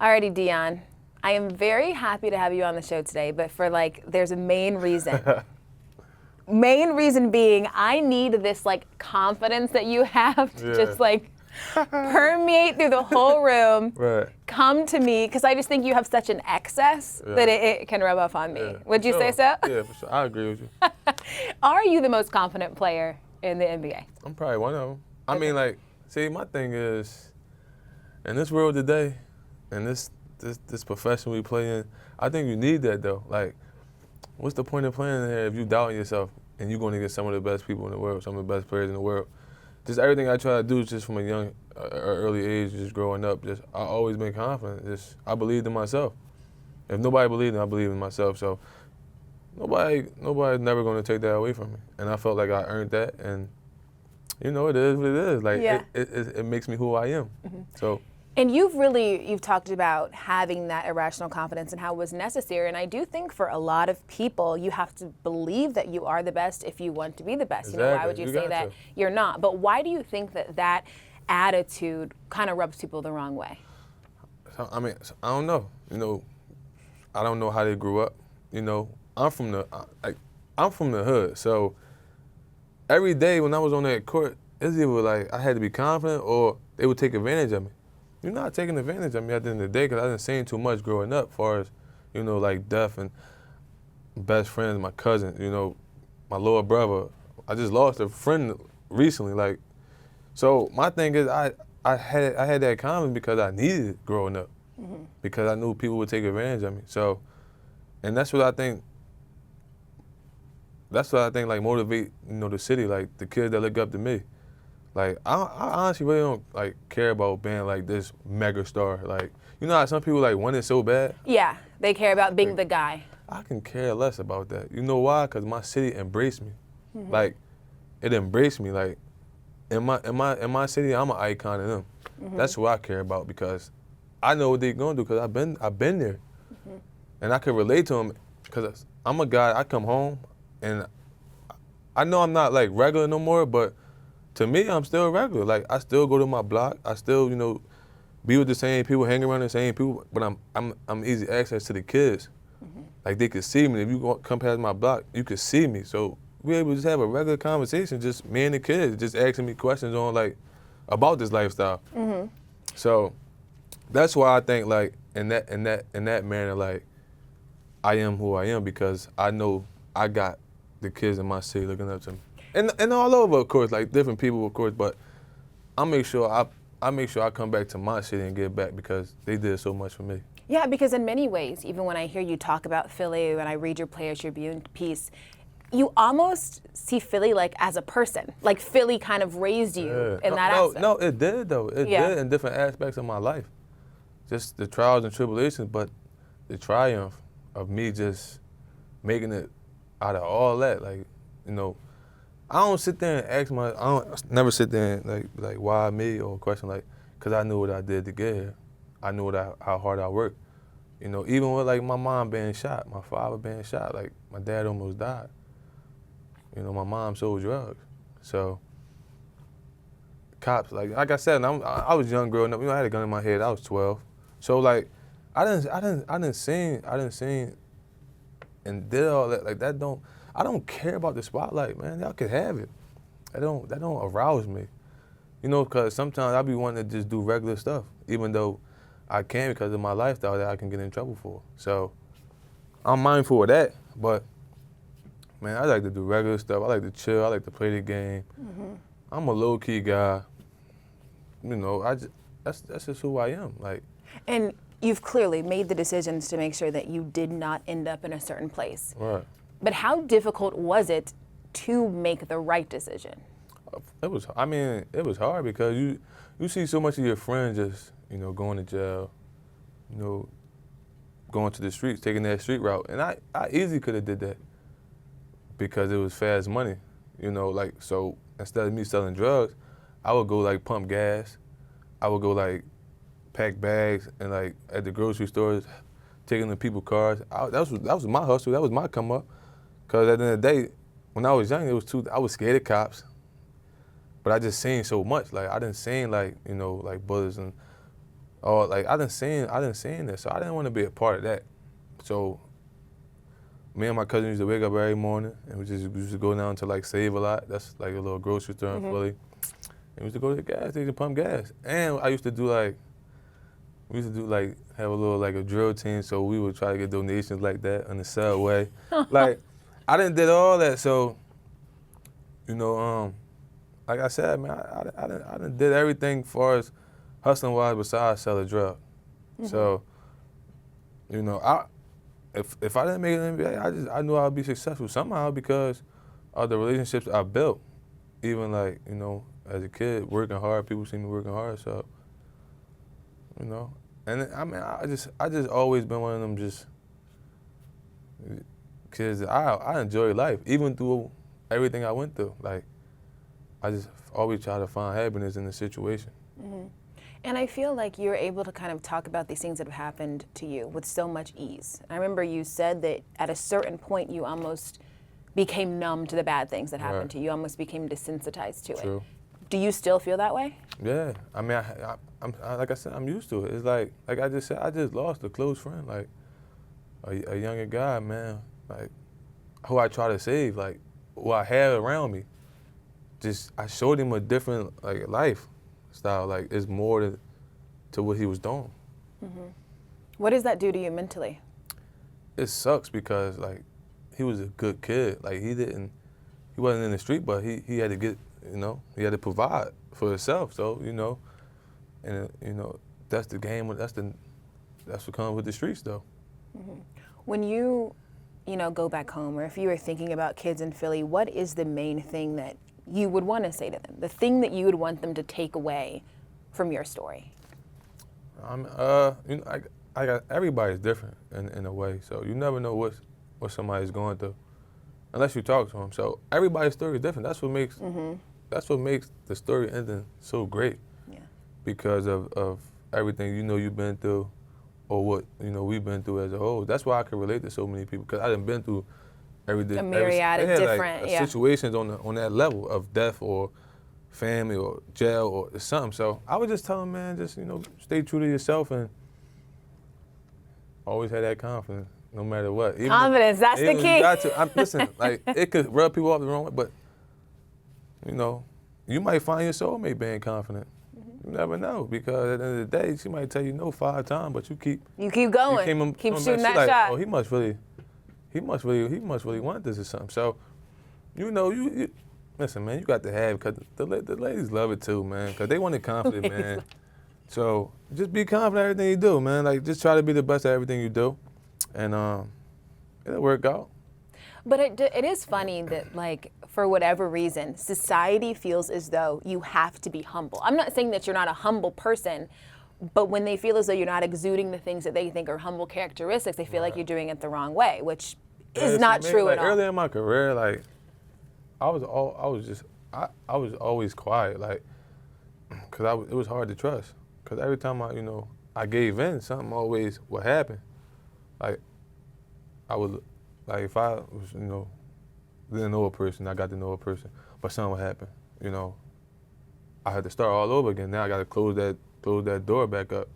Alrighty, Dion. I am very happy to have you on the show today, but there's a main reason. Main reason being, I need this confidence that you have to just permeate through the whole room. Right. Come to me, because I just think you have such an excess that it can rub off on me. Would you say so? Yeah, for sure. I agree with you. Are you the most confident player in the NBA? I'm probably one of them. I mean, see, my thing is, in this world today, and this profession we play in, I think you need that though. Like, what's the point of playing here if you doubt yourself and you're going to get some of the best people in the world, some of the best players in the world? Just everything I try to do just from a young, early age, just growing up, I always been confident. I believed in myself. If nobody believed in me, I believe in myself. So nobody's never going to take that away from me. And I felt like I earned that, and it is what it is. Like, it makes me who I am. Mm-hmm. So. And you've talked about having that irrational confidence and how it was necessary. And I do think for a lot of people, you have to believe that you are the best if you want to be the best. Exactly. Why would you say that you're not? But why do you think that attitude kind of rubs people the wrong way? I mean, I don't know. I don't know how they grew up. I'm from the hood. So every day when I was on that court, it's either I had to be confident or they would take advantage of me. You're not taking advantage of me at the end of the day because I didn't see too much growing up as far as, death and best friends, my cousin, my little brother. I just lost a friend recently. So my thing is I had that confidence because I needed it growing up, mm-hmm. because I knew people would take advantage of me. So, and that's what I think motivate, the city, the kids that look up to me. I honestly really don't care about being this mega star. How some people want it so bad? Yeah, they care about being the guy. I can care less about that. You know why? Because my city embraced me. Mm-hmm. It embraced me. In my city, I'm an icon to them. Mm-hmm. That's what I care about because I know what they're gonna do because I've been there, mm-hmm. and I can relate to them because I'm a guy. I come home and I know I'm not regular no more, but to me, I'm still regular. I still go to my block. I still, be with the same people, hang around the same people. But I'm easy access to the kids. Mm-hmm. They could see me. If you come past my block, you could see me. So we able to just have a regular conversation, just me and the kids, just asking me questions on about this lifestyle. Mm-hmm. So that's why I think in that manner, I am who I am because I know I got the kids in my city looking up to me. And all over, of course, different people, of course, but I make sure I come back to my city and give back because they did so much for me. Yeah, because in many ways, even when I hear you talk about Philly, when I read your Players Tribune piece, you almost see Philly as a person. Philly kind of raised you in that aspect. No, it did though. It did in different aspects of my life. Just the trials and tribulations, but the triumph of me just making it out of all that, I don't sit there and ask I don't never sit there and why me or question because I knew what I did to get here. I knew how hard I worked. Even with my mom being shot, my father being shot, my dad almost died. My mom sold drugs. So cops, like I said, I was young growing up. I had a gun in my head. I was 12. So I didn't sing and did all that. I don't care about the spotlight, man. Y'all can have it. That don't arouse me. Because sometimes I be wanting to just do regular stuff, even though I can't because of my lifestyle that I can get in trouble for. So I'm mindful of that, but man, I like to do regular stuff. I like to chill. I like to play the game. Mm-hmm. I'm a low-key guy. That's just who I am. And you've clearly made the decisions to make sure that you did not end up in a certain place. Right. But how difficult was it to make the right decision? It was hard because you see so much of your friends just, going to jail, going to the streets, taking that street route. And I easily could have did that because it was fast money, so instead of me selling drugs, I would go pump gas. I would go pack bags and at the grocery stores, taking the people's cars. That was my hustle. That was my come up. Cause at the end of the day, when I was young, I was scared of cops, but I just seen so much. I didn't seen bullets and or like I done seen this, so I didn't want to be a part of that. So me and my cousin used to wake up every morning and we used to go down to like Save a Lot. That's like a little grocery store in Philly. And we used to go to the gas station, pump gas. And I used to do like, have a little like a drill team, so we would try to get donations like that on the subway. Like, I done did all that, so, you know, like I said, man, I done did everything as far as hustling wise besides sell a drug. So, you know, if I didn't make it in the NBA, I knew I would be successful somehow because of the relationships I built. Even like, you know, as a kid, working hard, people see me working hard, so, you know. And I mean, I just always been one of them just kids that I enjoy life, even through everything I went through. Like, I just always try to find happiness in the situation. And I feel like you're able to kind of talk about these things that have happened to you with so much ease. I remember you said that at a certain point you almost became numb to the bad things that happened to you. You almost became desensitized to it. Do you still feel that way? Yeah, I mean, I'm like I said, I'm used to it. It's like I just said, I just lost a close friend, like a younger guy, man, like who I try to save, like who I had around me. Just I showed him a different like lifestyle, like it's more to what he was doing. What does that do to you mentally? It sucks because like he was a good kid, like he wasn't in the street, but he had to get. You know, he had to provide for himself. So, you know, and you know, that's the game. That's what comes with the streets, though. When you know, go back home, or if you were thinking about kids in Philly, what is the main thing that you would want to say to them? The thing that you would want them to take away from your story? You know, I got everybody's different in a way. So you never know what somebody's going through unless you talk to them. So everybody's story is different. That's what makes. That's what makes the story ending so great. Yeah. Because of everything you know you've been through, or what you know we've been through as a whole. That's why I can relate to so many people because I done been through everything. A myriad of different situations on that level of death or family or jail or something. So I would just tell them, man, just you know stay true to yourself and always have that confidence, no matter what. Confidence, that's the key. You got to, listen, like it could rub people off the wrong way, but. You know, you might find your soulmate being confident. You never know because at the end of the day, she might tell you no 5 times, but you keep going, keep shooting that shot. Oh, he must really want this or something. So, you know, you listen, man, you got to have because the ladies love it too, man, because they want it confident, man. So just be confident in everything you do, man. Like just try to be the best at everything you do, and it'll work out. But it is funny that, like, for whatever reason, society feels as though you have to be humble. I'm not saying that you're not a humble person, but when they feel as though you're not exuding the things that they think are humble characteristics, they feel like you're doing it the wrong way, which is not true at all. Early in my career, like, I was always quiet, like, because it was hard to trust. Because every time I gave in, something always would happen. Like, if I was, didn't know a person, I got to know a person, but something would happen, I had to start all over again. Now I got to close that door back up.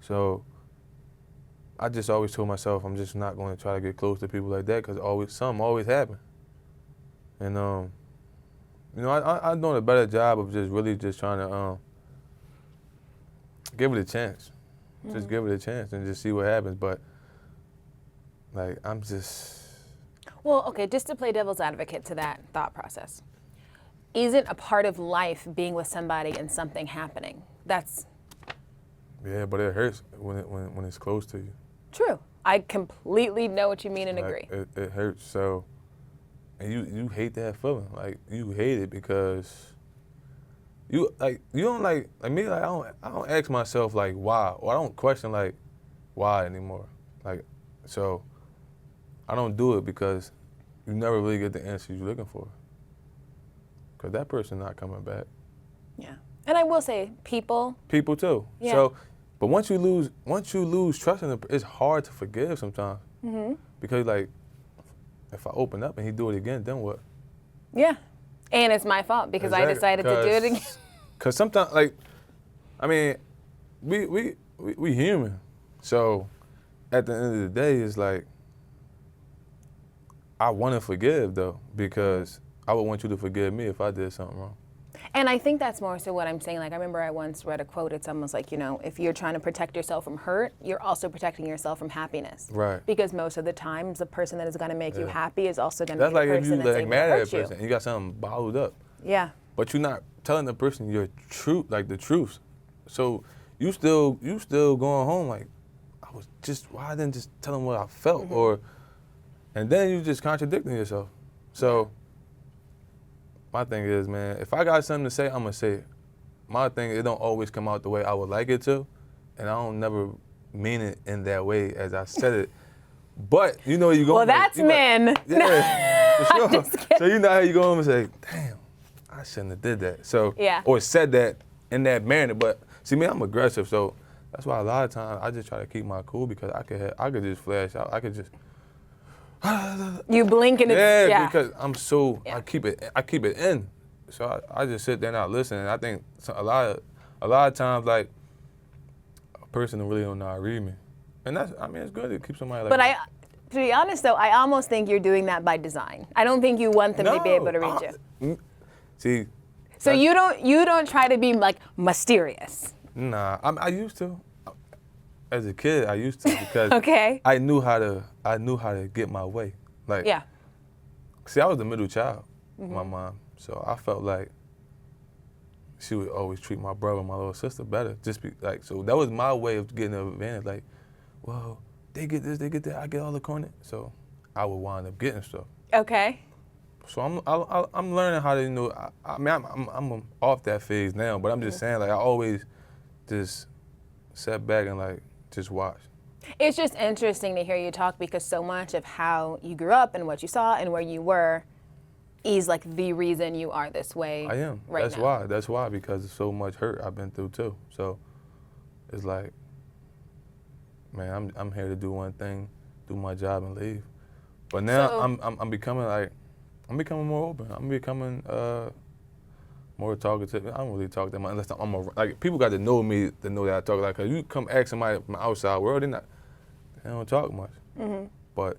So I just always told myself I'm just not going to try to get close to people like that because something always happen. And I'm doing a better job of really trying to give it a chance. Mm-hmm. Just give it a chance and just see what happens. But like I'm just. Well, okay, just to play devil's advocate to that thought process. Isn't a part of life being with somebody and something happening? Yeah, but it hurts when it's close to you. True. I completely know what you mean and agree. It hurts so, and you hate that feeling. Like you hate it because you don't like me. Like I don't ask myself like why, or I don't question like why anymore. Like so, I don't do it because you never really get the answers you're looking for. Because that person not coming back. Yeah. And I will say, people too. Yeah. So, but once you lose trust in them, it's hard to forgive sometimes. Mm-hmm. Because like, if I open up and he do it again, then what? Yeah. And it's my fault because I decided to do it again. Because sometimes, like, I mean, we we human. So at the end of the day, it's like, I want to forgive, though, because I would want you to forgive me if I did something wrong. And I think that's more so what I'm saying. Like, I remember I once read a quote. It's almost like, if you're trying to protect yourself from hurt, you're also protecting yourself from happiness. Right. Because most of the times, the person that is going to make you happy is also going to That's be the like if person you that's like able mad to at a hurt you. person and you got something bottled up. Yeah. But you're not telling the person your truth, like the truth. So you still going home like, why I didn't just tell them what I felt, and then you just contradicting yourself. So my thing is, man, if I got something to say, I'm gonna say it. My thing, it don't always come out the way I would like it to, and I don't never mean it in that way as I said it. But you know you go. Well, that's men. Yeah, for sure. Just kidding. So you know how you go home and say, damn, I shouldn't have did that. So or said that in that manner. But see, me, I'm aggressive, so that's why a lot of times I just try to keep my cool because I could just flash out. I could just. You blink and it's because I'm so I keep it in. So I just sit there and I listen. And I think a lot of times, like, a person really don't know how to read me, and it's good to keep somebody like. But to be honest though, I almost think you're doing that by design. I don't think you want them to be able to read you. See. So you don't try to be like mysterious. Nah, I used to. As a kid, I used to because I knew how to get my way. Like, see, I was the middle child, my mom, so I felt like she would always treat my brother and my little sister better. So that was my way of getting an advantage. Like, well, they get this, they get that, I get all the corner. So I would wind up getting stuff. Okay. So I'm learning how to, I'm off that phase now, but I'm just saying, like, I always just sat back and like just watch. It's just interesting to hear you talk because so much of how you grew up and what you saw and where you were is like the reason you are this way. I am. Right now. That's why, because of so much hurt I've been through too. So it's like, man, I'm here to do one thing, do my job and leave. But now I'm becoming more open. I'm becoming more talkative. I don't really talk that much unless like people got to know me to know that I talk. Like, cause you come ask somebody from the outside world, they don't talk much. But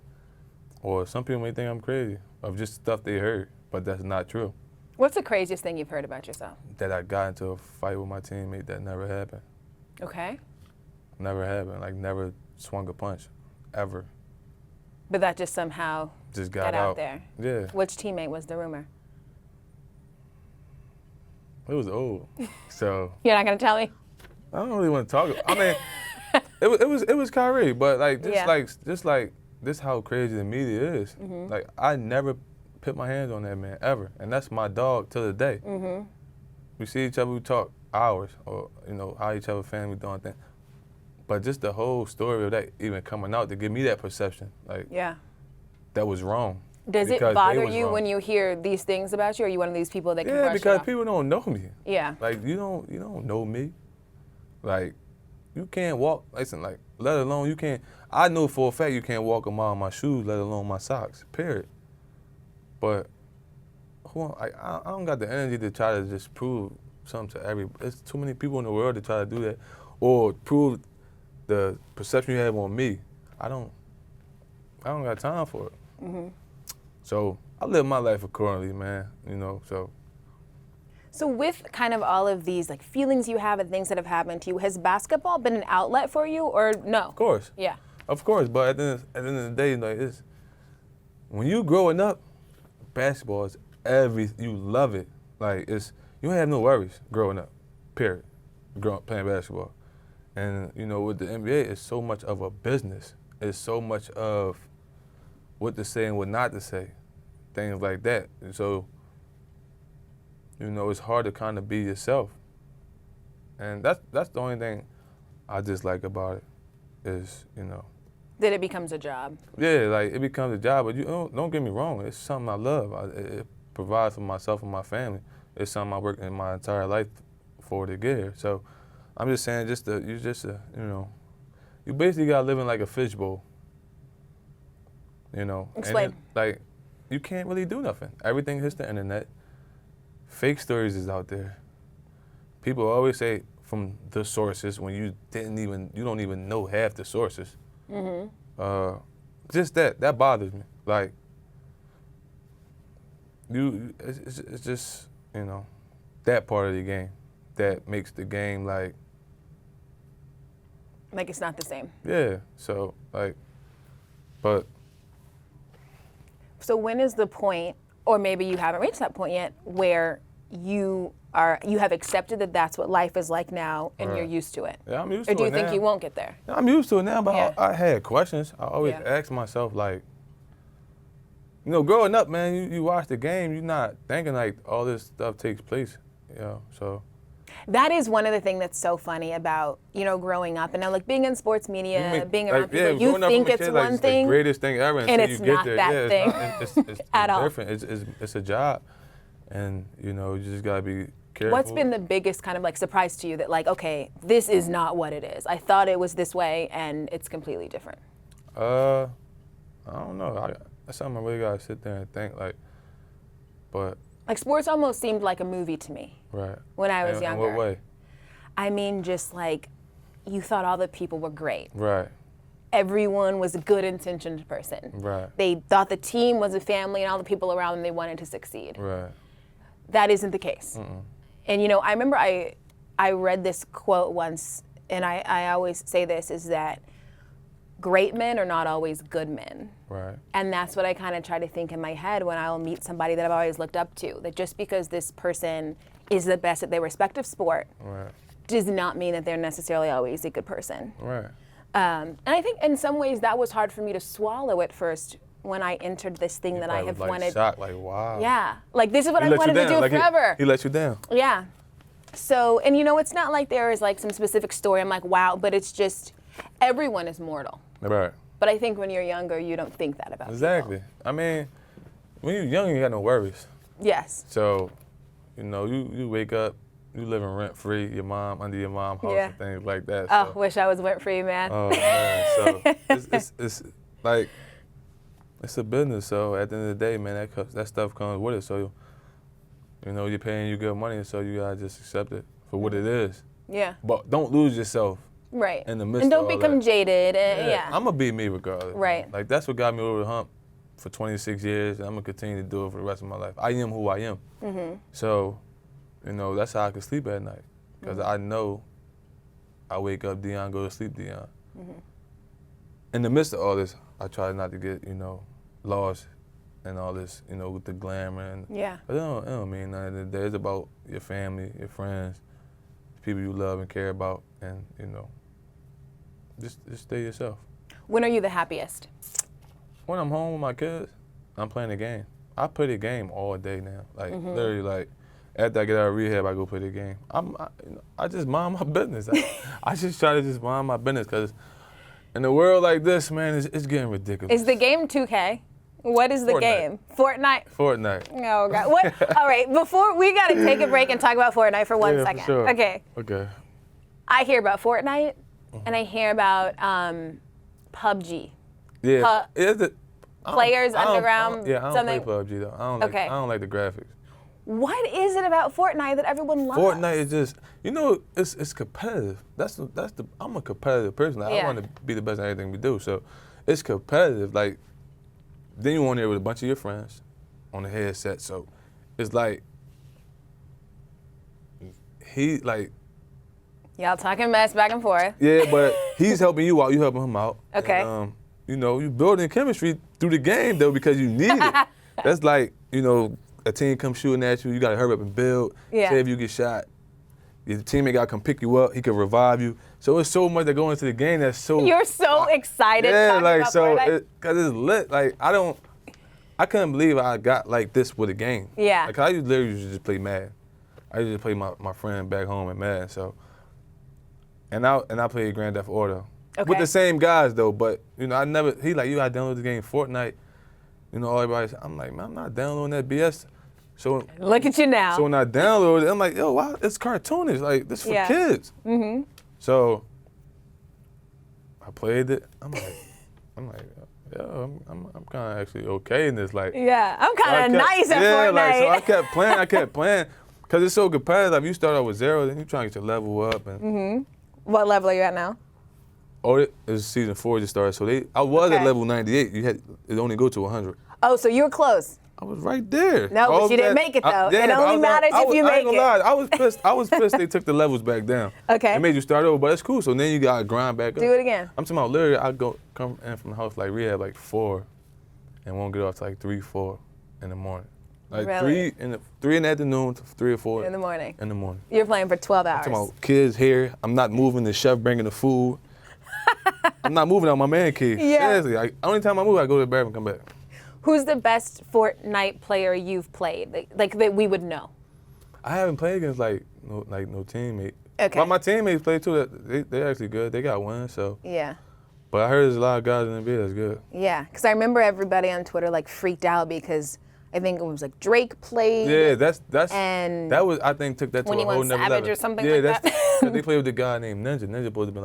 or some people may think I'm crazy of just stuff they heard, but that's not true. What's the craziest thing you've heard about yourself? That I got into a fight with my teammate. That never happened. Okay. Never happened. Like, never swung a punch, ever. But that just somehow just got out there. Yeah. Which teammate was the rumor? It was old, so. You're not gonna tell me? I don't really want to talk. I mean, it was Kyrie, but like just like this how crazy the media is. Like, I never put my hands on that man ever, and that's my dog till the day. We see each other, we talk hours, or how each other family doing things. But just the whole story of that even coming out to give me that perception, like that was wrong. Does it bother you when you hear these things about you? Or are you one of these people that can brush it because off? people don't know me. Yeah. Like, you don't know me. Like, you can't walk. Listen, like, let alone you can't. I know for a fact you can't walk a mile in my shoes, let alone my socks. Period. But I don't got the energy to try to just prove something to everybody. There's too many people in the world to try to do that, or prove the perception you have on me. I don't got time for it. So I live my life accordingly, man. So with kind of all of these like feelings you have and things that have happened to you, has basketball been an outlet for you or no? Of course. Yeah. Of course, but at the end of the day, like, when you growing up, basketball is you love it. Like, you don't have no worries growing up. Period. Playing basketball, and with the NBA, it's so much of a business. It's so much of what to say and what not to say, things like that. And so, it's hard to kind of be yourself. And that's the only thing I dislike about it is, that it becomes a job. Yeah, like, it becomes a job, but don't get me wrong. It's something I love. It provides for myself and my family. It's something I worked in my entire life for to get here. So I'm just saying, you basically got to live in like a fishbowl. Explain. And like, you can't really do nothing. Everything hits the internet. Fake stories is out there. People always say from the sources when you don't even know half the sources. Just that bothers me. Like, it's just, you know, that part of the game that makes the game like it's not the same. Yeah. So like, but. So when is the point, or maybe you haven't reached that point yet, where you have accepted that that's what life is like now, and you're used to it? Yeah, I'm used to it. Or do you now. think you won't get there? I'm used to it now, but Yeah. I had questions. I always asked myself, like, you know, growing up, man, you watch the game, you're not thinking like all this stuff takes place, you know, so. That is one of the things that's so funny about, you know, growing up and now, like, being in sports media, being around people, you think it's one thing, the greatest thing ever, and until it's you get not there. that thing It's at all. different. It's a job, and you know, you just gotta be careful. What's been the biggest kind of like surprise to you that, like, okay, this is not what it is. I thought it was this way, and it's completely different. I don't know. That's something I really gotta sit there and think, like, but. Like, sports almost seemed like a movie to me. Right. When I was younger. In what way? I mean, just like, you thought all the people were great. Right. Everyone was a good-intentioned person. Right. They thought the team was a family, and all the people around them, they wanted to succeed. Right. That isn't the case. And, you know, I remember I read this quote once, and I always say this, is that great men are not always good men. Right. And that's what I kind of try to think in my head when I'll meet somebody that I've always looked up to, that just because this person is the best at their respective sport Right. does not mean that they're necessarily always a good person. Right. And I think in some ways that was hard for me to swallow at first when I entered this thing that I have like wanted. Shocked, like, wow. Yeah, like this is what I let wanted you to down. do Like forever. He let you down. Yeah. So, and you know, it's not like there is like some specific story I'm like, wow, but it's just everyone is mortal. Right. But I think when you're younger, you don't think that about Exactly. people. I mean, when you're young, you got no worries. Yes. So, you know, you wake up, you living rent free, your mom under your mom's house and things like that. Oh, So. wish I was rent free, man. Oh man, so it's like it's a business. So at the end of the day, man, that stuff comes with it. So, you know, you're paying you good money, so you gotta just accept it for what it is. Yeah. But don't lose yourself. Right. In the midst and don't of all become that. jaded. And, yeah. I'm gonna be me regardless. Right. Like that's what got me over the hump for 26 years, and I'm gonna continue to do it for the rest of my life. I am who I am. So, you know, that's how I can sleep at night, because I know I wake up Dion, go to sleep Dion. In the midst of all this, I try not to get, you know, lost in all this, you know, with the glamour and. Yeah. But it don't mean nothing. At the end of the day, it's about your family, your friends, the people you love and care about, and you know, just stay yourself. When are you the happiest? When I'm home with my kids, I'm playing the game. I play the game all day now. Like literally, like after I get out of rehab, I go play the game. I just mind my business. I just try to just mind my business, because in a world like this, man, it's getting ridiculous. Is the game 2K? What is the Fortnite. game? Fortnite? Fortnite. Oh, God. What? All right, before we got to take a break and talk about Fortnite for one second. For sure. Okay. Okay. I hear about Fortnite, and I hear about PUBG. Yeah. Players Underground. Yeah, I don't something. play PUBG though. Okay. I don't like the graphics. What is it about Fortnite that everyone loves? Fortnite is just, you know, it's competitive. I'm a competitive person. Like, I want to be the best at everything we do. So it's competitive. Like, then you on there with a bunch of your friends on the headset. So it's like Y'all talking mess back and forth. yeah, but he's helping you out. You helping him out. Okay. And, you know, you building chemistry through the game though, because you need it. That's like, you know, a team comes shooting at you. You got to hurry up and build. Yeah. Say if you get shot, your teammate got to come pick you up. He can revive you. So it's so much that goes into the game that's so. You're so excited. Yeah, talking like about so, Fortnite. because it's lit. Like I couldn't believe I got like this with a game. Yeah. Like I literally used to just play Madden. I used to play my friend back home in Madden. So. And I played Grand Theft Auto. Okay. With the same guys though, but you know he like, you gotta download the game Fortnite. You know, everybody. I'm like, man, I'm not downloading that BS. So look at you now. So when I downloaded it, I'm like, yo, wow, it's cartoonish. Like this for kids. So I played it. I'm like, yo, I'm kind of actually okay in this. Like, yeah, I'm kind of nice at Fortnite. Like, so I kept playing. Cause it's so competitive. You start out with 0, then you try to get your level up. And What level are you at now? oh, it was season 4 just started. So I was at Okay. level 98. It only go to 100. Oh, so you were close. I was right there. No, but you didn't make it, though. It only matters if you I ain't make gonna lie. I was pissed. I was pissed they took the levels back down. Okay. It made you start over, but it's cool. So then you gotta grind back up. Do it again. I'm talking about literally. I come in from the house like rehab like 4, and won't get off till like 3, 4 in the morning. Like Really? 3 in the afternoon to 3 or 4 In the morning. In the morning. You're playing for 12 hours. I'm talking about kids here. I'm not moving. The chef bringing the food. I'm not moving out my man cave. Yeah. Seriously. Only time I move, I go to the bathroom and come back. Who's the best Fortnite player you've played? Like that we would know. I haven't played against no teammate. Okay. Well, my teammates play too. They're actually good. They got wins, so. Yeah. But I heard there's a lot of guys in the NBA that's good. Yeah, because I remember everybody on Twitter like freaked out because I think it was like Drake played. Yeah, that's and that was I think took that to a 21 whole nother Savage level. or something yeah, like that's, that. 'cause they played with the guy named Ninja. Ninja supposed to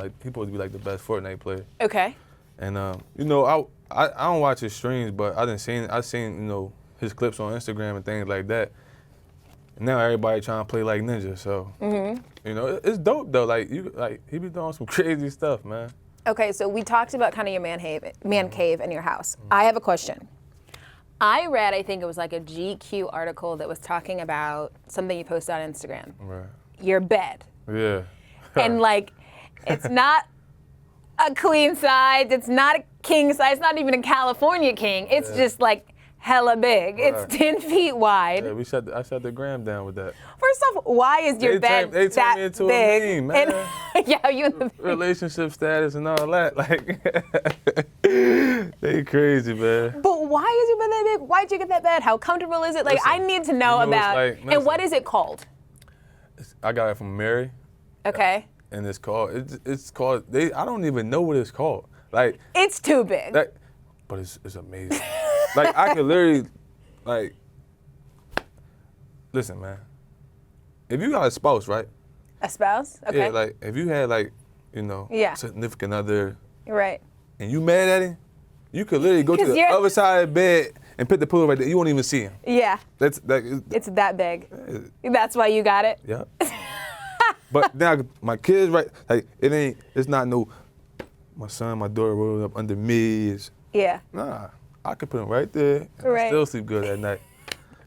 be the best Fortnite player. Okay. And you know, I don't watch his streams, but I seen you know his clips on Instagram and things like that. And now everybody trying to play like Ninja, so you know it's dope though. Like he be doing some crazy stuff, man. Okay, so we talked about kind of your man cave in your house. I have a question. I read, I think it was like a GQ article that was talking about something you posted on Instagram. Right. Your bed. Yeah. And like, it's not a queen size, it's not a king size, it's not even a California king. It's just like hella big. Right. It's 10 feet wide. Yeah, I shut the gram down with that. First off, why is your bed They that turned me into big? a meme, man. And, yeah, you in the Relationship status and all that, like they crazy, man. But why is your bed that big? Why'd you get that bed? How comfortable is it? Like, Listen, I need to know you know, about. it's like- and what listen. is it called? I got it from Mary, Okay. and it's called. I don't even know what it's called. Like It's too big. that, but it's amazing. Like I could literally, like, listen, man. If you got a spouse, right? A spouse? Okay. Yeah, like if you had like, you know, Yeah. significant other, You're right. and you mad at him, you could literally go to 'Cause the you're- other side of the bed and put the pillow right there. You won't even see him. Yeah. That's It's that big. That's why you got it? yeah. But now my kids, right? Like it's not no. My son, my daughter rolling up under me. Yeah. Nah, I could put them right there and Right. still sleep good at night.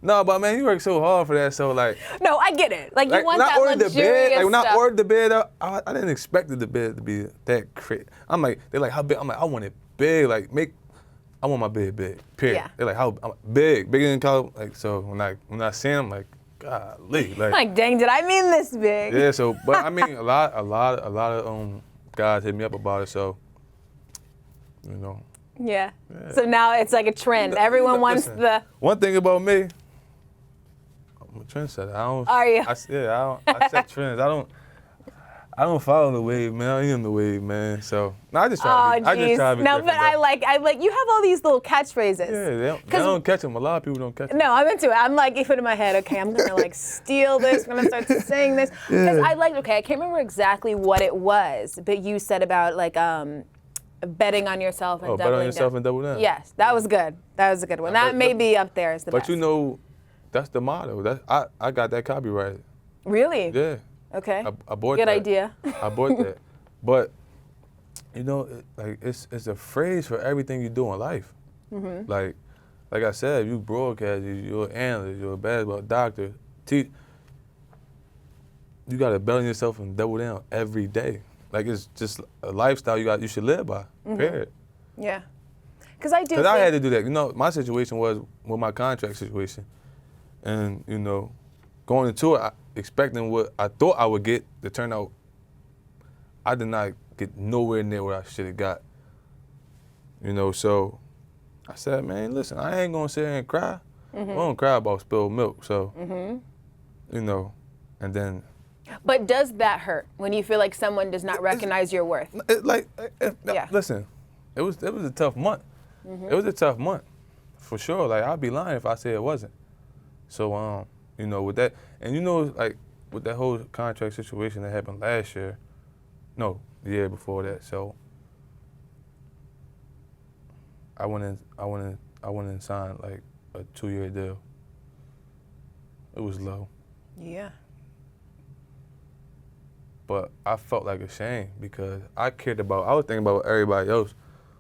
No, but man, you work so hard for that, so like. No, I get it. Like, you want when I that ordered luxurious the bed, like when I stuff. ordered the bed up, I didn't expect the bed to be that crazy. I'm like, they're like, how big? I'm like, I want it big, like I want my bed big. Period. Yeah. They're like, how I'm like, big, bigger than college. Like so, when I see them, like, golly, Like, dang, did I mean this big? yeah. So, but I mean, a lot of guys hit me up about it. So, you know. Yeah. So now it's like a trend. Everyone wants Listen, the. One thing about me, I'm a trendsetter. Are you? I set trends. I don't follow the wave, man. I am the wave, man. So, no, I just try to be No, different, but I though. like you have all these little catchphrases. Yeah, they don't catch them. A lot of people don't catch them. No, I'm into it. I'm like, put in my head, okay, I'm gonna like steal this. I'm gonna start saying this because I like. Okay, I can't remember exactly what it was, but you said about like betting on yourself and Oh, bet doubling on yourself down. and double down. Yes, that was good. That was a good one. That may be up there as the best. But you know, that's the motto. I got that copyrighted. Really? Yeah. Okay. I bought Good that. idea. I bought that. But, you know, it's a phrase for everything you do in life. Mm-hmm. Like I said, you broadcast, you're an analyst, you're a basketball doctor, you got to bet on yourself and double down every day. Like it's just a lifestyle you should live by, period. Yeah. Because I do. Because I had to do that. You know, my situation was with my contract situation. And, you know, going into it, expecting what I thought I would get, to turn out, I did not get nowhere near what I should have got. You know, so I said, man, listen, I ain't going to sit here and cry. I don't cry about spilled milk. So, you know, and then. But does that hurt when you feel like someone does not recognize your worth? Yeah. Listen, it was a tough month. It was a tough month, for sure. Like, I'd be lying if I said it wasn't. So, you know, with that, and you know, like, with that whole contract situation that happened last year, no, the year before that. So, I went in and signed like a 2-year deal. It was low. Yeah. But I felt like a shame because I was thinking about what everybody else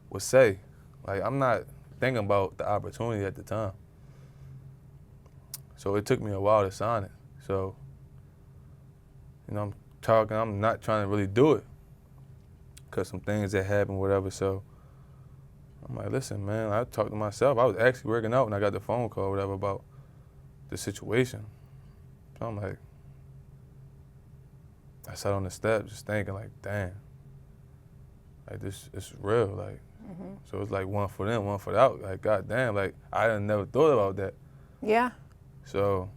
would say. Like, I'm not thinking about the opportunity at the time. So it took me a while to sign it. So, I'm not trying to really do it because some things that happened, whatever. So I'm like, listen, man, I talked to myself. I was actually working out when I got the phone call, whatever, about the situation. So I'm like, I sat on the step just thinking, like, damn, like, this is real. Like, so it's like one for them, one for the out. Like, goddamn, like, I had never thought about that. Yeah. So,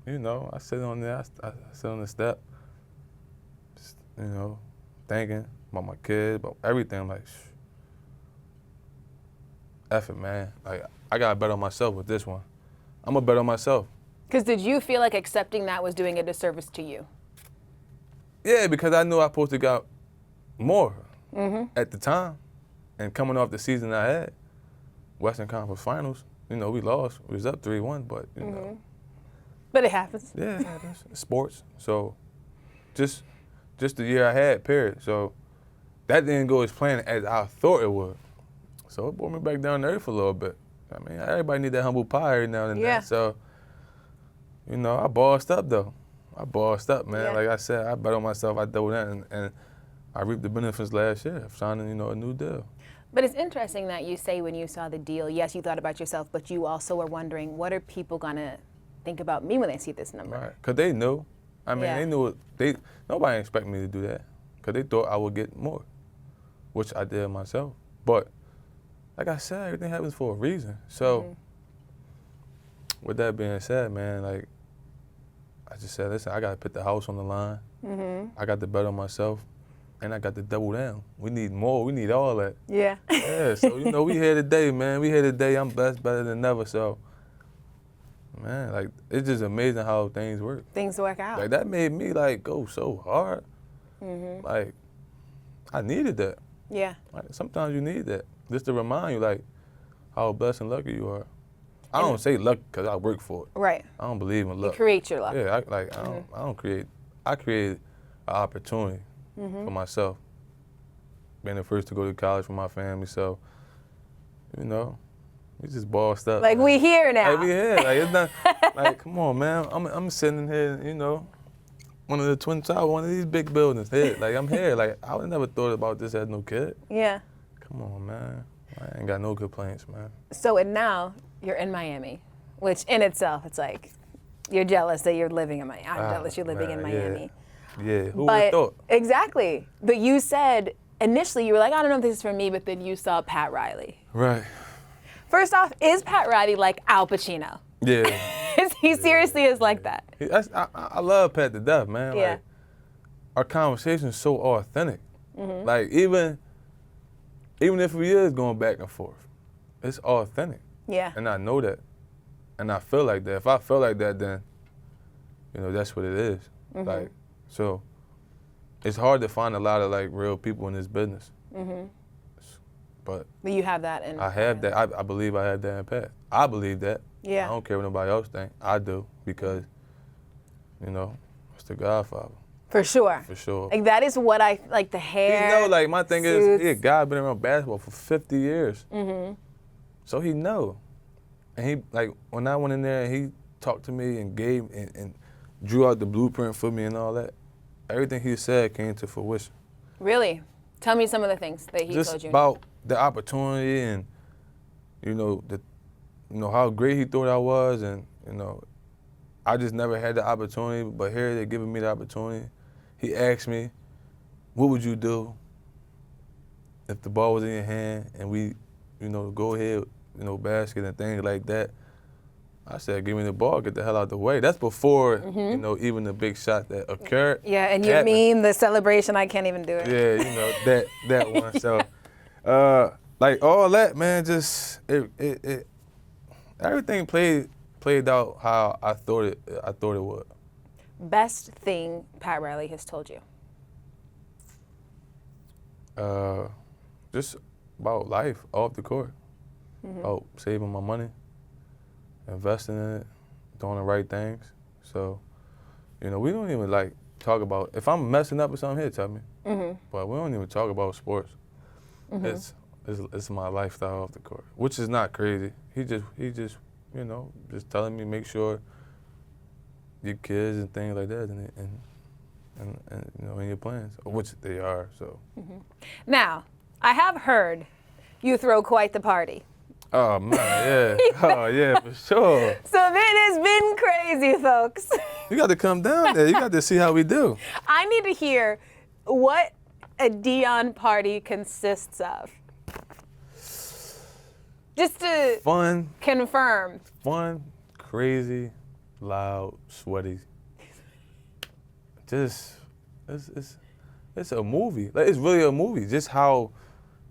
I sit on there, I sit on the step, just, thinking about my kids, about everything. I'm like, F it, man. Like, I got to bet on myself with this one. I'm going to bet on myself. Because did you feel like accepting that was doing a disservice to you? Yeah, because I knew I supposed to got more at the time. And coming off the season I had, Western Conference Finals, we lost. We was up 3-1, but, But it happens. Yeah, it happens. It's sports. So just the year I had, period. So that didn't go as planned as I thought it would. So it brought me back down to earth a little bit. I mean, everybody need that humble pie every now and then. Yeah. So, I bossed up, though. I bossed up, man. Yeah. Like I said, I bet on myself. I dove in, and I reaped the benefits last year of signing, a new deal. But it's interesting that you say when you saw the deal, yes, you thought about yourself, but you also were wondering, what are people going to think about me when they see this number? Right, because they knew. I mean, Yeah. they knew nobody expected me to do that because they thought I would get more, which I did myself. But like I said, everything happens for a reason. So with that being said, man, like, I just said, listen, I got to put the house on the line. I got to bet on myself, and I got to double down. We need more. We need all that. Yeah. Yeah, so, we here today, man. We here today. I'm blessed, better than ever. So, man, like, it's just amazing how things work. Things work out. Like, that made me, like, go so hard. Like, I needed that. Yeah. Like, sometimes you need that just to remind you, like, how blessed and lucky you are. I don't say luck because I work for it. Right. I don't believe in luck. You create your luck. Yeah, I don't create. I created an opportunity for myself. Being the first to go to college for my family, so, we just bossed up. Like, man. we here now. Like, we here. Like, it's not, like, come on, man. I'm sitting here, one of the Twin Towers, one of these big buildings here. Like, I'm here. Like, I would never thought about this as no kid. Yeah. Come on, man. I ain't got no complaints, man. So, and now you're in Miami, which in itself, it's like, you're jealous that you're living in Miami. I'm jealous you're living in Miami. Yeah, who would have thought? Exactly. But you said, initially, you were like, I don't know if this is for me, but then you saw Pat Riley. Right. First off, is Pat Riley like Al Pacino? Yeah. He seriously is like that. I love Pat to death, man. Yeah. Like, our conversation is so authentic. Like, even if we is going back and forth, it's authentic. Yeah. And I know that. And I feel like that. If I feel like that, then, that's what it is. Like, so it's hard to find a lot of, like, real people in this business. But you have that in. I have that. I believe I have that in Pat. I believe that. Yeah. I don't care what nobody else think. I do because, it's the Godfather. For sure. For sure. Like, that is what I, like, the hair. Like, my thing is, suits. he a guy been around basketball for 50 years. So he know. And he, like, when I went in there and he talked to me and gave and drew out the blueprint for me and all that, everything he said came to fruition. Really? Tell me some of the things that he Just told you. about the opportunity and, how great he thought I was, and, I just never had the opportunity, but here they're giving me the opportunity. He asked me, what would you do if the ball was in your hand and we, go ahead, basket and things like that? I said, give me the ball, get the hell out the way. That's before, even the big shot that occurred. Yeah, and you mean the celebration, I can't even do it. Yeah, that one. So, like, all that, man, just, it everything played out how I thought it would. Best thing Pat Riley has told you? Just about life off the court. About saving my money, investing in it, doing the right things. So You know, we don't even like talk about, if I'm messing up or something, he'll tell me. But we don't even talk about sports. It's my lifestyle off the court, which is not crazy. He just, you know, just telling me make sure your kids and things like that and you know, in your plans, which they are, so. Now, I have heard you throw quite the party. Oh man, yeah. Oh yeah, for sure. So it has been crazy, folks. You got to come down there. You got to see how we do. I need to hear what a Dion party consists of. Just to Fun, confirm. crazy, loud, sweaty. Just, it's a movie. Like, it's really a movie. Just how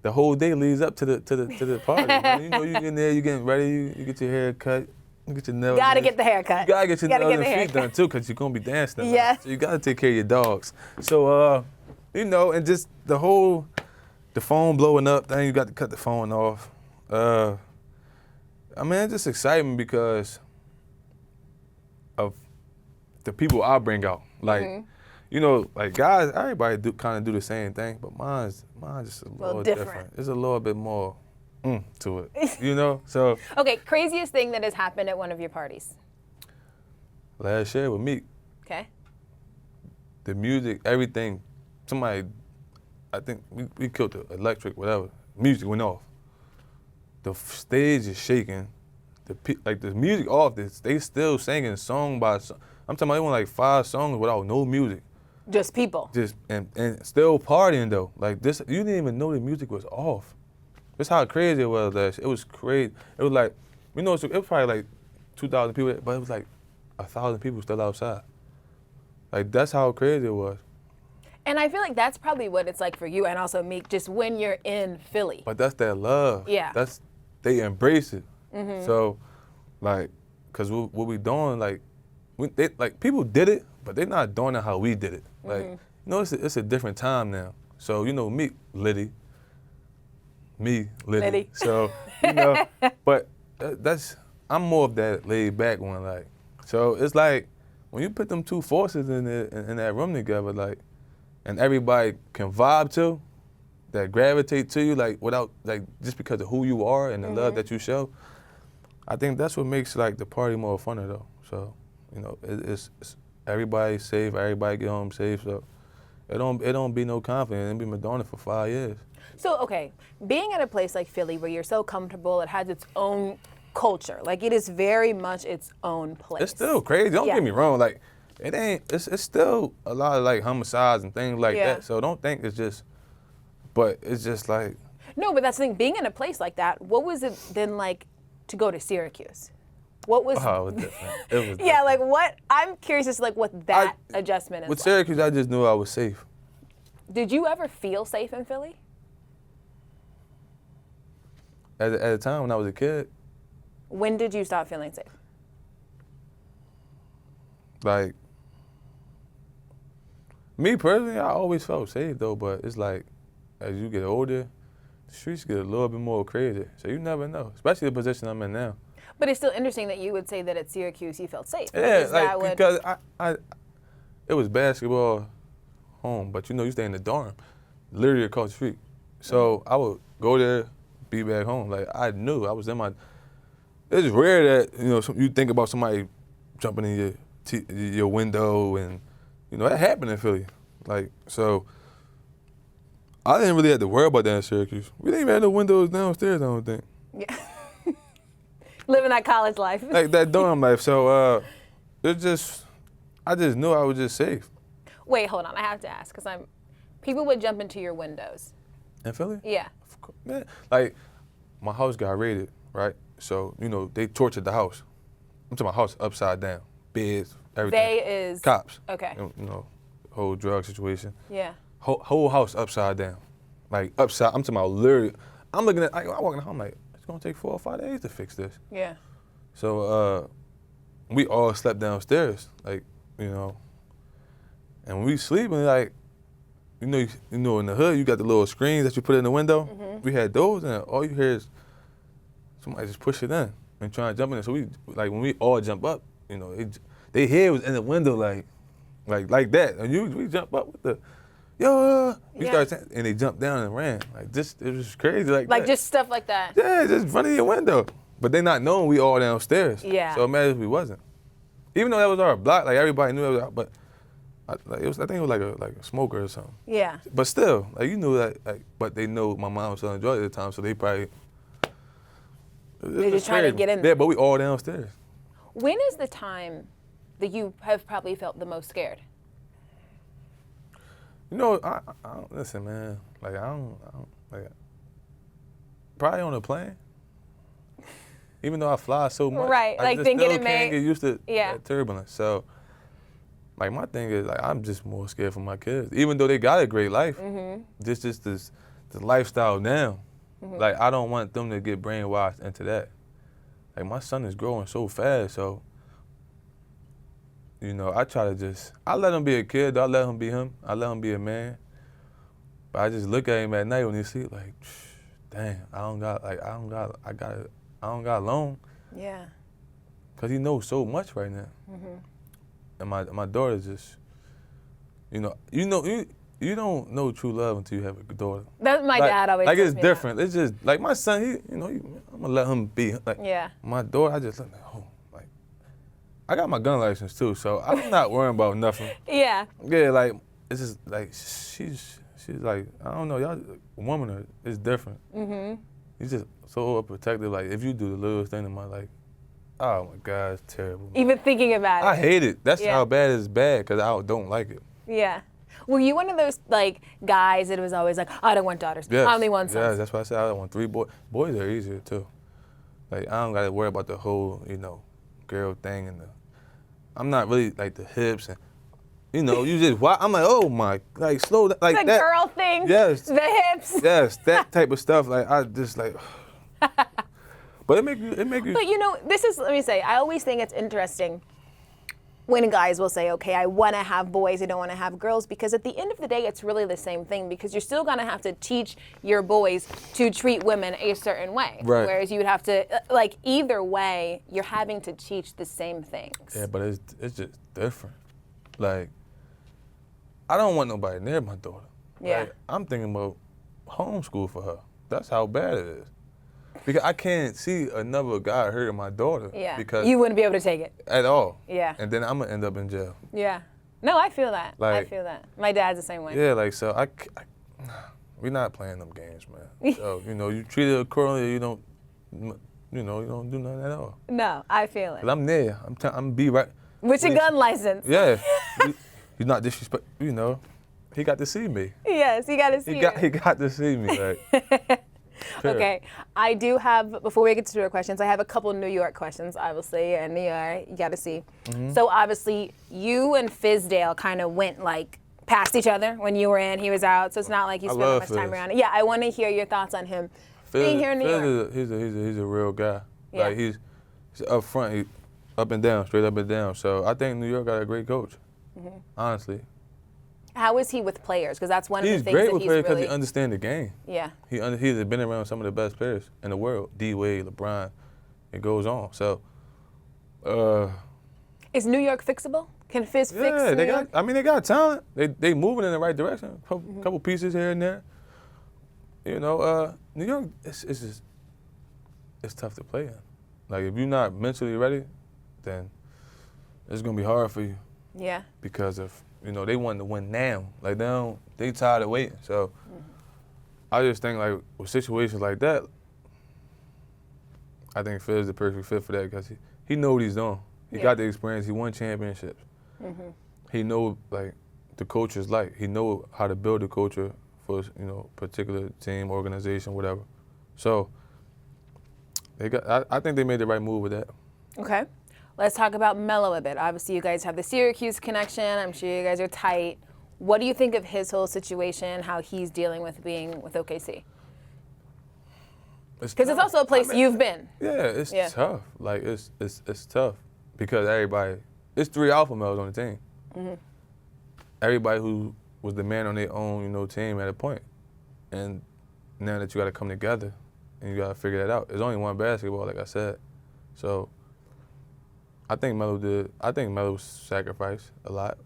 the whole day leads up to the party. Man. You know, you in there, you getting ready, you get your hair cut, you get your nails. Gotta get the haircut. You gotta get your nails and feet done too, cause you're gonna be dancing. Yeah. So you gotta take care of your dogs. So you know, and just the phone blowing up, then you got to cut the phone off. I mean, it's just exciting because of the people I bring out. Like, you know, like guys, everybody kind of do the same thing, but mine's just a little different. It's a little bit more to it, you know? So. Okay, craziest thing that has happened at one of your parties. Last year with Meek. Okay. The music, everything, somebody, I think we killed the electric, whatever. Music went off. The stage is shaking. The music off, they still singing song by song. I'm talking about they went like 5 songs without no music. Just people. Just and still partying though. Like this, you didn't even know the music was off. That's how crazy it was last year. It was crazy. It was like, you know, it was probably like 2,000 people, but it was like 1,000 people still outside. Like that's how crazy it was. And I feel like that's probably what it's like for you and also Meek, just when you're in Philly. But that's that love. Yeah. They embrace it. So, like, cause what we doing, like, people did it, but they're not doing it how we did it. Like, you know, it's a different time now. So, you know, me, Liddy. So, you know, but I'm more of that laid back one, like. So it's like when you put them two forces in that room together, like, and everybody can vibe to, that gravitate to you, like without, like, just because of who you are and the love that you show. I think that's what makes like the party more funner though. So, you know, it's everybody safe, everybody get home safe. So it don't be no conflict. It been doing it for 5 years. So, okay, being at a place like Philly where you're so comfortable, it has its own culture. Like, it is very much its own place. It's still crazy. Don't get me wrong. Like, it's still a lot of like homicides and things like that. So don't think it's just, but it's just like. No, but that's the thing. Being in a place like that, what was it then like to go to Syracuse? What was? Oh, it was different. It was different. Yeah, like what? I'm curious as to like what that adjustment is. With like. Syracuse, I just knew I was safe. Did you ever feel safe in Philly? At the time when I was a kid. When did you stop feeling safe? Like, me personally, I always felt safe though, but it's like, as you get older, the streets get a little bit more crazy. So you never know, especially the position I'm in now. But it's still interesting that you would say that at Syracuse you felt safe. Yeah, like, because it was basketball home, but you know, you stay in the dorm, literally across the street. So I would go there, be back home. Like, I knew I was in my. It's rare that, you know, you think about somebody jumping in your window, and you know that happened in Philly. Like, so I didn't really have to worry about that in Syracuse. We didn't even have no windows downstairs, I don't think. Yeah. Living that college life. Like that dorm life. So I just knew I was just safe. Wait, hold on. I have to ask because people would jump into your windows. In Philly? Yeah. Of course. Man, like my house got raided, right? So, you know, they tortured the house. I'm talking about house upside down, beds, everything. They is cops. Okay. You know, whole drug situation. Yeah. Whole house upside down, like upside. I'm talking about literally. I'm looking at. I walk in the house. I'm like, it's gonna take 4 or 5 days to fix this. Yeah. So we all slept downstairs, like, you know. And when we sleeping, like, you know, in the hood, you got the little screens that you put in the window. We had those, and all you hear is somebody just push it in and try to jump in. So we, like, when we all jump up, you know, they head was in the window, like, like that. And we jump up with the, yo, we Yeah. started saying, and they jumped down and ran. Like this, it was crazy like Like that. just stuff like that. Yeah, just running your window. But they not knowing we all downstairs. Yeah. So imagine if we wasn't. Even though that was our block, like everybody knew it was our, but I think it was like a smoker or something. Yeah. But still, like you knew that, like, but they know my mom was selling drugs at the time, so they probably. They're just trying to get in. Yeah, but we all downstairs. When is the time that you have probably felt the most scared? You know, I don't, listen, man. Like I don't like. Probably on a plane. Even though I fly so much, Right, I like just thinking still it can't may- get used to Yeah. that turbulence. So, like my thing is, like I'm just more scared for my kids, even though they got a great life. This just this lifestyle now. Like I don't want them to get brainwashed into that. Like my son is growing so fast, so you know I try to I let him be a kid. I let him be him. I let him be a man. But I just look at him at night when he sleep, like, damn, I don't got alone. Yeah. Cause he knows so much right now. And my daughter just, you don't know true love until you have a daughter. That's my Like- dad always like tells it's me different. It's just like my son. I'm gonna let him be. Like Yeah. my daughter, I just like, oh, like I got my gun license too, so I'm not worrying about nothing. That. Yeah. Yeah, like it's just like she's like I don't know, y'all woman is different. He's just so protective. Like if you do the littlest thing in my life, oh my God, it's terrible. Even thinking about it. I hate it. That's Yeah. how bad it's bad because I don't like it. Yeah. Were you one of those like guys that was always like, I don't want daughters. Yes. I only want Yeah, sons. that's why I said I want 3 boys. Boys are easier too. Like I don't gotta worry about the whole, girl thing and I'm not really like the hips and you just I'm like, oh my, like slow like The that. girl thing. Yes. The hips. Yes, that type of stuff. Like I just like but it make you But let me say, I always think it's interesting when guys will say, okay, I want to have boys, I don't want to have girls, because at the end of the day, it's really the same thing, because you're still going to have to teach your boys to treat women a certain way. Right. Whereas you would have to, like, either way, you're having to teach the same things. Yeah, but it's just different. Like, I don't want nobody near my daughter. Yeah. Like, I'm thinking about homeschool for her. That's how bad it is. Because I can't see another guy hurting my daughter. Yeah. Because You wouldn't be able to take it. at all. Yeah. And then I'm gonna end up in jail. Yeah. No, I feel that. I Like- feel that. My dad's the same way. Yeah, like so we're not playing them games, man. So you treat it accordingly. You don't do nothing at all. No, I feel it. Cause I'm there. I'm be right. With your gun license. Yeah. He's not disrespect. He got to see me. Yes, you got to see He it. got to see me. Like. Okay, I do have, before we get to your questions, I have a couple New York questions, obviously, and New York, you got to see. So obviously, you and Fizdale kind of went like past each other when you were in, he was out, so it's not like you I spent love much time Fizz. around it. Yeah, I want to hear your thoughts on him being here in New York. He's a real guy. Yeah. Like he's up front, he up and down, straight up and down. So I think New York got a great coach. Honestly, How is he with players? Because that's one of he's the things great that with he's players because really, he understands the game. yeah. He's been around some of the best players in the world. D Wade, LeBron, it goes on. So, Is New York fixable? Can Fizz fix yeah, New York? they got talent. They moving in the right direction. Couple pieces here and there. New York, it's tough to play in. Like if you're not mentally ready, then it's gonna be hard for you Yeah. because of they want to win now. Like they tired of waiting. So I just think like with situations like that, I think Phil's the perfect fit for that because he know what he's doing. He got the experience. He won championships. He know like the culture's like. He know how to build a culture for particular team, organization, whatever. So I think they made the right move with that. Okay. Let's talk about Melo a bit. Obviously, you guys have the Syracuse connection. I'm sure you guys are tight. What do you think of his whole situation, how he's dealing with being with OKC? Because it's also a place you've been. Yeah, it's tough. Like it's tough because it's 3 alpha males on the team. Everybody who was the man on their own, team at a point, and now that you got to come together and you got to figure that out. There's only one basketball, like I said, so I think Melo sacrificed a lot,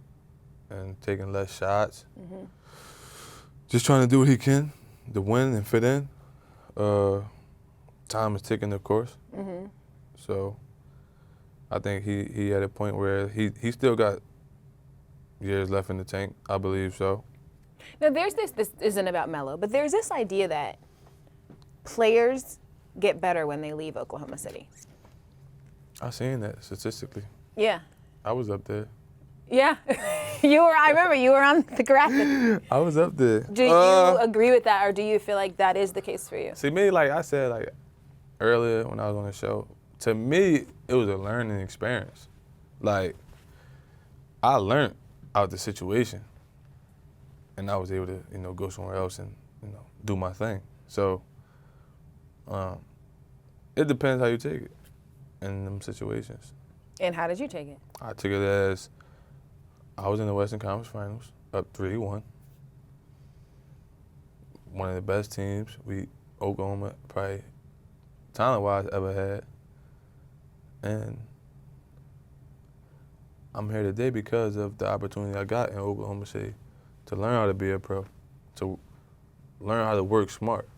and taking less shots. Just trying to do what he can to win and fit in. Time is ticking, of course. So I think he at a point where he still got years left in the tank. I believe so. Now, there's this isn't about Melo, but there's this idea that players get better when they leave Oklahoma City. I've seen that statistically. Yeah. I was up there. Yeah. I remember you were on the graphic. I was up there. Do you agree with that, or do you feel like that is the case for you? See, me, like I said, like earlier when I was on the show, to me, it was a learning experience. Like, I learned out the situation, and I was able to, go somewhere else and, do my thing. So, it depends how you take it in them situations. And how did you take it? I took it as I was in the Western Conference Finals, up 3-1. One of the best teams Oklahoma probably talent-wise ever had. And I'm here today because of the opportunity I got in Oklahoma City to learn how to be a pro, to learn how to work smart,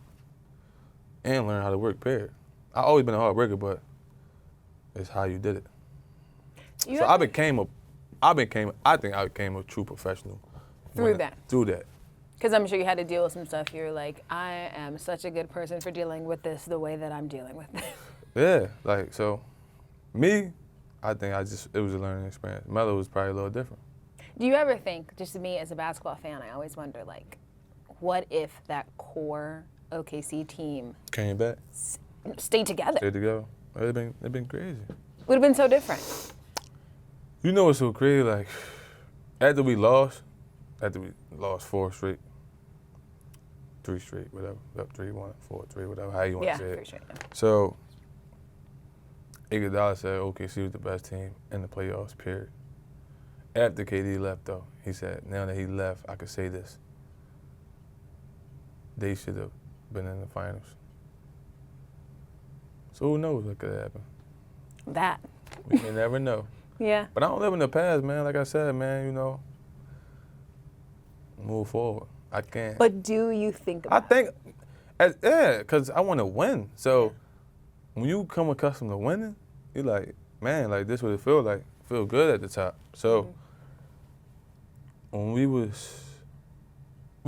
and learn how to work period. I've always been a hard worker, but it's how you did it. I think I became a true professional. Through that. Through that. Because I'm sure you had to deal with some stuff. You were like, I am such a good person for dealing with this the way that I'm dealing with this. Yeah, like, so, me, I think it was a learning experience. Melo was probably a little different. Do you ever think, just me as a basketball fan, I always wonder, like, what if that core OKC team came back, stayed together? Stayed together. It'd been crazy. Would have been so different. You know what's so crazy? Like, after we lost 4 straight, 3 straight, whatever, up 3-1, 4-3, whatever, how you want to say it. Straight, yeah. So, Iguodala said OKC was the best team in the playoffs, period. After KD left, though, he said, now that he left, I could say this. They should have been in the finals. So who knows what could happen? That. We may never know. Yeah. But I don't live in the past, man. Like I said, man, move forward. I can't. But do you think about it? Because I want to win. So when you come accustomed to winning, you're like, man, like this what it feel like. Feel good at the top. So when we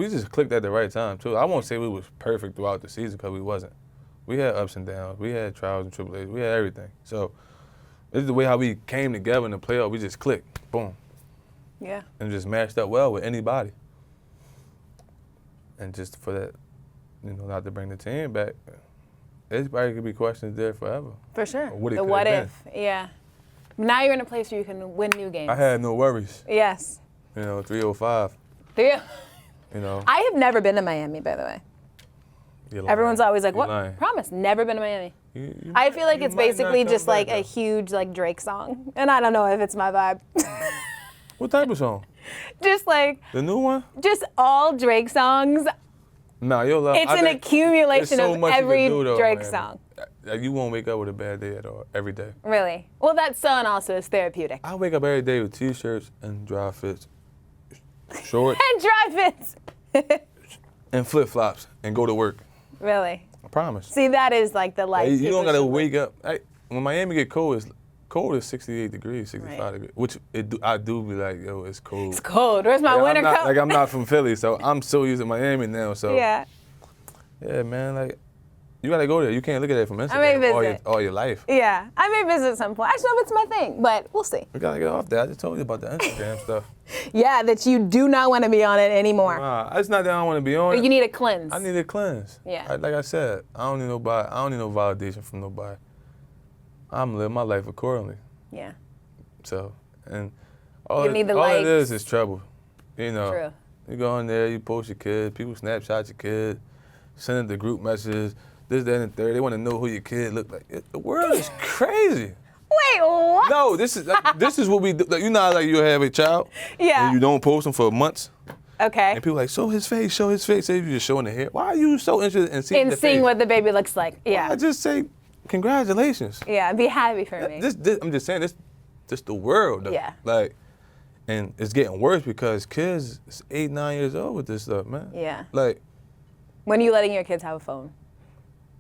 just clicked at the right time, too. I won't say we was perfect throughout the season because we wasn't. We had ups and downs. We had trials and tribulations. We had everything. So this is the way how we came together in the playoff. We just clicked, boom. Yeah. And just matched up well with anybody. And just for that, not to bring the team back, there's probably could be questions there forever. For sure. The what if, yeah. Now you're in a place where you can win new games. I had no worries. Yes. 305. I have never been to Miami, by the way. Everyone's always like, what? Lying. Promise, never been to Miami. I feel like it's basically just like a huge like Drake song. And I don't know if it's my vibe. What type of song? Just like. The new one? Just all Drake songs. Nah, you'll love. It's an accumulation of every Drake song. You won't wake up with a bad day at all, every day. Really? Well, that song also is therapeutic. I wake up every day with T-shirts and dry fits, shorts. And dry fits. And flip-flops and go to work. Really? I promise. See, that is like the life. You don't gotta wake up. When Miami get cold, it's 68 degrees, 65 degrees. Which I do be like, yo, it's cold. It's cold. Where's my winter coat? I'm not from Philly, so I'm so used to Miami now. So yeah, man, like you gotta go there. You can't look at it from Instagram I may visit. all your life. Yeah, I may visit at some point. I don't know if it's my thing, but we'll see. We gotta get off that. I just told you about the Instagram stuff. Yeah, that you do not want to be on it anymore. Nah, it's not that I don't want to be on it. You need a cleanse. I need a cleanse. Yeah. Like I said, I don't need nobody. I don't need no validation from nobody. I'm living my life accordingly. Yeah. So, and all it is trouble. True. You go in there, you post your kid, people Snapchat your kid, send the group messages, this, that, and the third. They want to know who your kid look like. The world is crazy. Wait, what? No, this is what we do. Like, like you have a child. Yeah. And you don't post them for months. Okay. And people are like, show his face. Say you're just showing the hair. Why are you so interested in seeing the face? seeing what the baby looks like. Yeah. I just say, congratulations. Yeah, be happy for me. I'm just saying, this the world, though. Yeah. Like, And it's getting worse because kids is 8, 9 years old with this stuff, man. Yeah. Like, When are you letting your kids have a phone?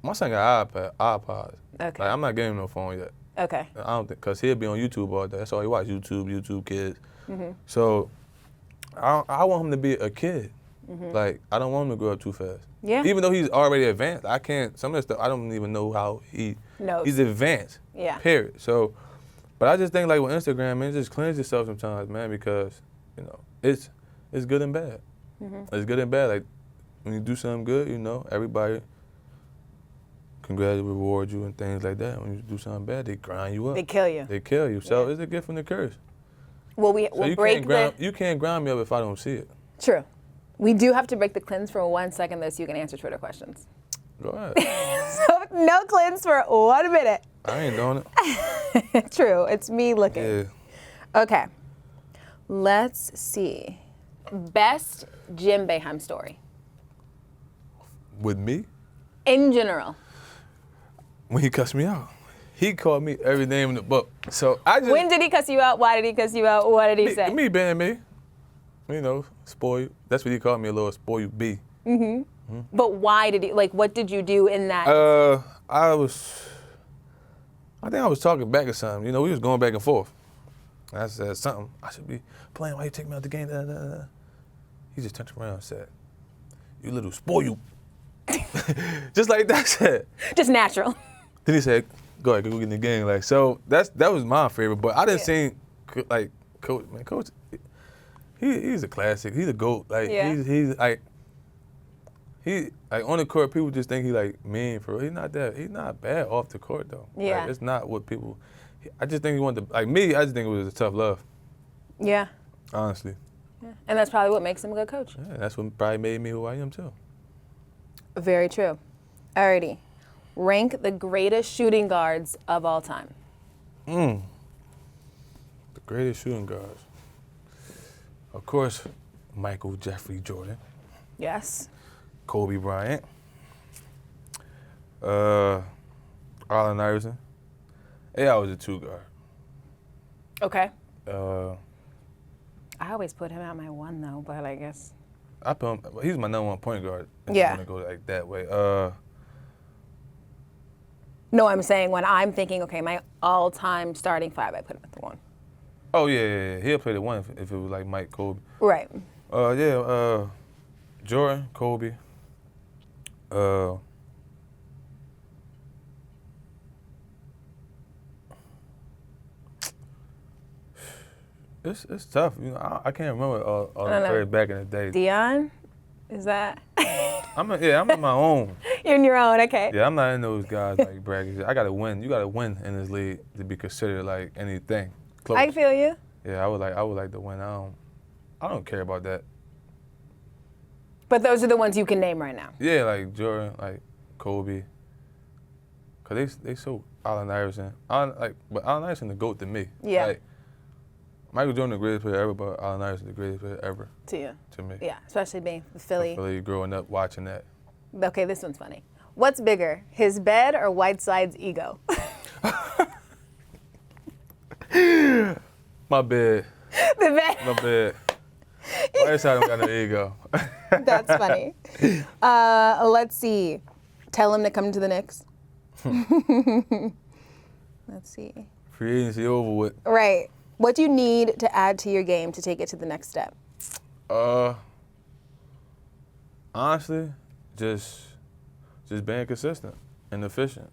my son got iPods. Okay. Like, I'm not getting him no phone yet. Okay. I don't think, cause he'll be on YouTube all day. That's all he watch, YouTube Kids. Mm-hmm. So, I want him to be a kid. Like, I don't want him to grow up too fast. Yeah. Even though he's already advanced, I can't. Some of that stuff I don't even know how he's advanced. Yeah. Period. So, but I just think like with Instagram, man, just cleanse yourself sometimes, man, because you know it's good and bad. It's good and bad. Like when you do something good, you know, everybody congratulate, reward you and things like that. When you do something bad, they grind you up. They kill you. They kill you. So it's a gift from the curse. Well, we'll break you can't grind me up if I don't see it. True. We do have to break the cleanse for 1 second, though, so you can answer Twitter questions. Go ahead. So no cleanse for 1 minute. I ain't doing it. True. It's me looking. Yeah. Okay. Let's see. Best Jim Boeheim story. With me? In general. When he cussed me out. He called me every name in the book. So I just. When did he cuss you out? Why did he cuss you out? What did he say? Me being me. You know, spoil you. That's what he called me, a little spoil you B. But why did he, like, what did you do in that? I think I was talking back or something. You know, we was going back and forth. And I said something. I should be playing. Why you take me out the game? Da, da, da. He just turned around and said, "You little spoil you." Just like that said. Just natural. Then he said, "Go ahead, go get in the game." Like so, that was my favorite. But I didn't see like Coach. He's a classic. He's a GOAT. Like he's like. He like on the court, people just think he like mean for real. He's not that. He's not bad off the court though. Yeah. Like, it's not what people. I just think he wanted to like me. I just think it was a tough love. Yeah. Honestly. Yeah. And that's probably what makes him a good coach. Yeah, that's what probably made me who I am too. Very true. Alrighty. Rank the greatest shooting guards of all time. The greatest shooting guards. Of course, Michael Jeffrey Jordan. Yes. Kobe Bryant. Allen Iverson. Yeah, I was a 2 guard. Okay. I always put him at my 1 though, but I guess. I put him, he's my #1 point guard. Yeah. I'm gonna go like that way. No, I'm saying when I'm thinking, okay, my all-time starting 5, I put him at the 1. Oh yeah. He'll play the 1 if it was like Mike, Kobe. Right. Jordan, Kobe. It's tough. You know, I can't remember all the players back in the day. Dion? Is that? I'm in my own. You're in your own, okay. Yeah, I'm not in those guys like bragging. I gotta win. You gotta win in this league to be considered like anything close. I feel you. Yeah, I would like to win. I don't care about that. But those are the ones you can name right now. Yeah, like Jordan, like Kobe. Cause they so Allen Iverson. But Allen Iverson the GOAT to me. Yeah. Like, Michael Jordan the greatest player ever, but Allen Iverson the greatest player ever. To you. To me. Yeah, especially being Philly. Philly, growing up watching that. Okay, this one's funny. What's bigger, his bed or Whiteside's ego? My bed. The bed. My bed. Whiteside don't got no ego. That's funny. Let's see. Tell him to come to the Knicks. Let's see. Free agency over with. Right. What do you need to add to your game to take it to the next step? Honestly, just being consistent and efficient.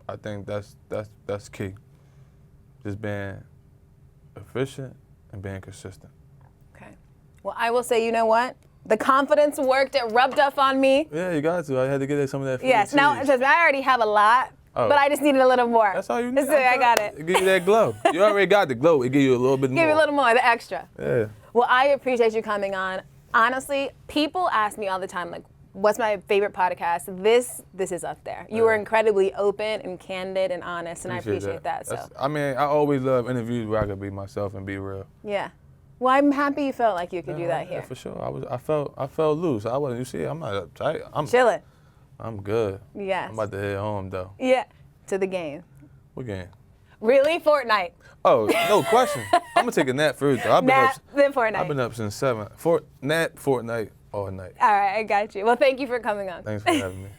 I think that's key. Just being efficient and being consistent. Okay. Well, I will say, you know what? The confidence worked. It rubbed off on me. Yeah, you got to. I had to get some of that. Yes. Now, I already have a lot, but I just needed a little more. That's all you need. I got it. It give you that glow. You already got the glow. It give you a little bit more. Give you a little more, the extra. Yeah. Well, I appreciate you coming on. Honestly, people ask me all the time, like, what's my favorite podcast? This is up there. You were incredibly open and candid and honest, and I appreciate that. So. I mean, I always love interviews where I could be myself and be real. Yeah. Well, I'm happy you felt like you could do that here. Yeah, for sure. I felt loose. I wasn't. You see, I'm not uptight. I'm chilling. I'm good. Yes. I'm about to head home though. Yeah. To the game. What game? Really? Fortnite. Oh, no question. I'm gonna take a nap first. Though. Nap, then Fortnite. I've been up since 7. Nap, Fortnite, all night. All right, I got you. Well, thank you for coming on. Thanks for having me.